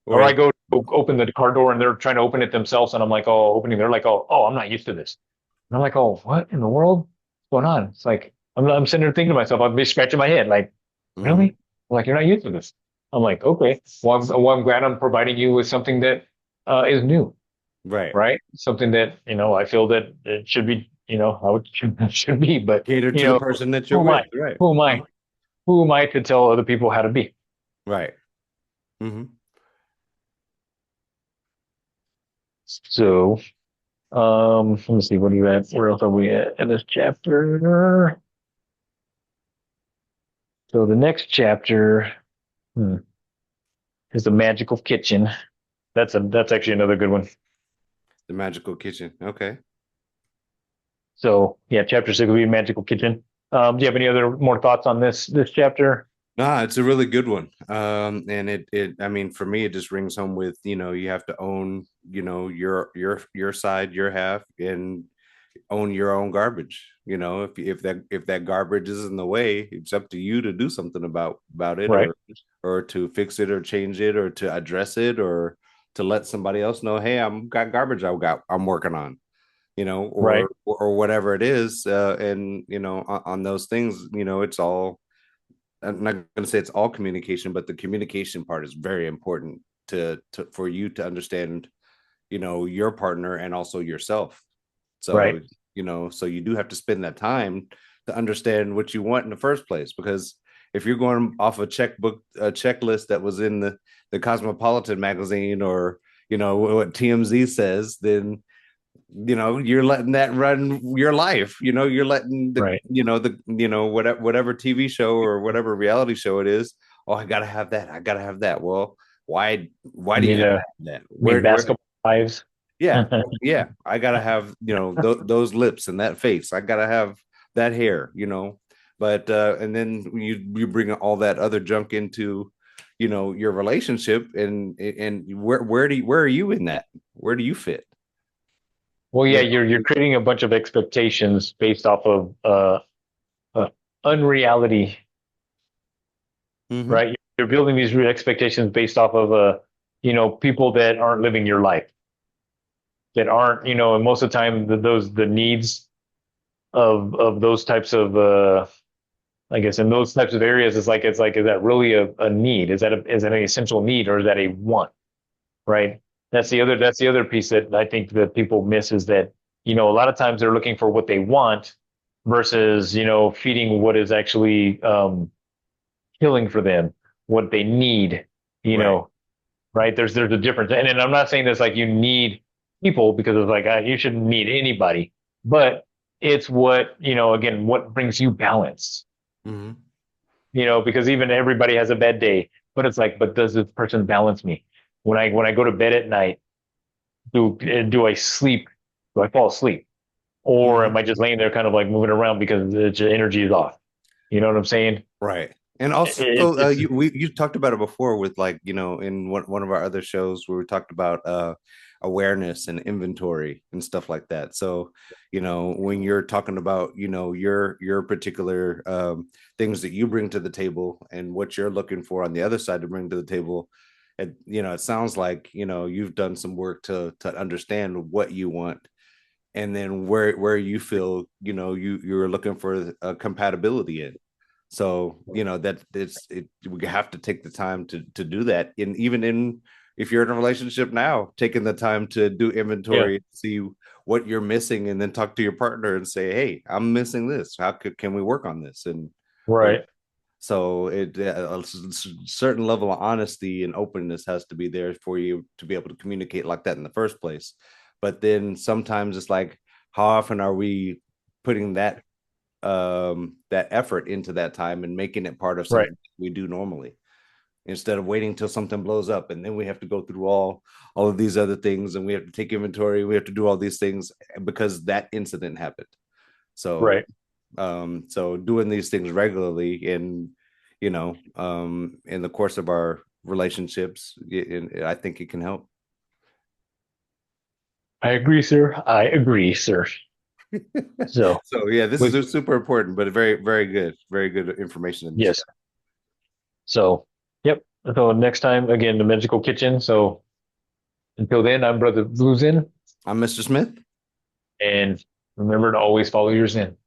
B: Or
A: Or
B: I go to open the car door, and they're trying to open it themselves, and I'm like, oh, opening, they're like, oh, I'm not used to this, and I'm like, oh, what in the world? What's going on? It's like I'm sitting there thinking to myself, I'd be scratching my head, like,
A: mm-hmm.
B: really? Like, you're not used to this. I'm like, okay, well, I'm glad I'm providing you with something that is new,
A: Right.
B: right? Something that, I feel that it should be, how it should be. But,
A: Cater
B: you
A: to the
B: know,
A: person that you're
B: who am I?
A: with. Right.
B: Who am I? Who am I to tell other people how to be?
A: Right. Mm-hmm.
B: So, let me see, what are you at? Where else are we at in this chapter? So the next chapter is the magical kitchen. That's actually another good one.
A: The magical kitchen. Okay.
B: So yeah, chapter 6 will be magical kitchen. Do you have any other more thoughts on this chapter?
A: Nah, it's a really good one. And I mean, for me, it just rings home with, you have to own, your side, your half, and own your own garbage. If that garbage is in the way, it's up to you to do something about it,
B: Right,
A: or to fix it or change it or to address it or to let somebody else know, hey, I'm got garbage I'm working on,
B: right,
A: or whatever it is. And on those things, it's all, I'm not going to say it's all communication, but the communication part is very important for you to understand, your partner and also yourself.
B: right,
A: So, so you do have to spend that time to understand what you want in the first place. Because if you're going off a checklist that was in the Cosmopolitan magazine, or, what TMZ says, then you're letting that run your life. You're letting
B: Right.
A: whatever TV show or whatever reality show it is. Oh, I gotta have that. I gotta have that. Well, why
B: You
A: do you
B: mean,
A: have to have that? Where
B: basketball wives?
A: yeah, yeah. I gotta have those lips and that face. I gotta have that hair. But and then you bring all that other junk into your relationship, and where are you in that? Where do you fit?
B: Well, yeah,
A: You
B: you're creating a bunch of expectations based off of unreality,
A: know? Hmm.
B: right? You're building these real expectations based off of people that aren't living your life, that aren't, and most of the time the needs of those types of I guess in those types of areas, it's like is that really a need? Is that an essential need, or is that a want? Right? That's the other piece that I think that people miss, is that a lot of times they're looking for what they want versus feeding what is actually killing for them, what they need. You
A: Right.
B: know, right? There's a difference, and I'm not saying this like you need people, because it's like you shouldn't need anybody, but it's what again, what brings you balance.
A: Hmm.
B: Because even everybody has a bad day, but it's like, but does this person balance me? When I go to bed at night, do I sleep? Do I fall asleep? Or
A: Hmm.
B: am I just laying there kind of like moving around because the energy is off? You know what I'm saying?
A: Right. And also,
B: It's
A: you talked about it before with, like, in one of our other shows where we talked about awareness and inventory and stuff like that. So, when you're talking about, your particular things that you bring to the table and what you're looking for on the other side to bring to the table, it sounds like, you've done some work to understand what you want, and then where you feel you're looking for a compatibility in. So that we have to take the time to do that. And even in if you're in a relationship now, taking the time to do
B: yeah,
A: inventory, see what you're missing, and then talk to your partner and say, hey, I'm missing this, can we work on this? And what
B: right.
A: so a certain level of honesty and openness has to be there for you to be able to communicate like that in the first place. But then sometimes it's like, how often are we putting that effort into that time and making it part of
B: Right.
A: something we do normally, instead of waiting till something blows up and then we have to go through all of these other things, and we have to take inventory, we have to do all these things because that incident happened. So
B: Right.
A: so doing these things regularly in the course of our relationships, I think it can help.
B: I agree, sir. I agree, sir. So
A: So yeah, this
B: with
A: is super important, but very good information in this
B: yes.
A: chat.
B: So yep. So next time, again, the Magical Kitchen. So until then, I'm Brother Blues in,
A: I'm Mr. Smith.
B: and remember to always follow your Zen.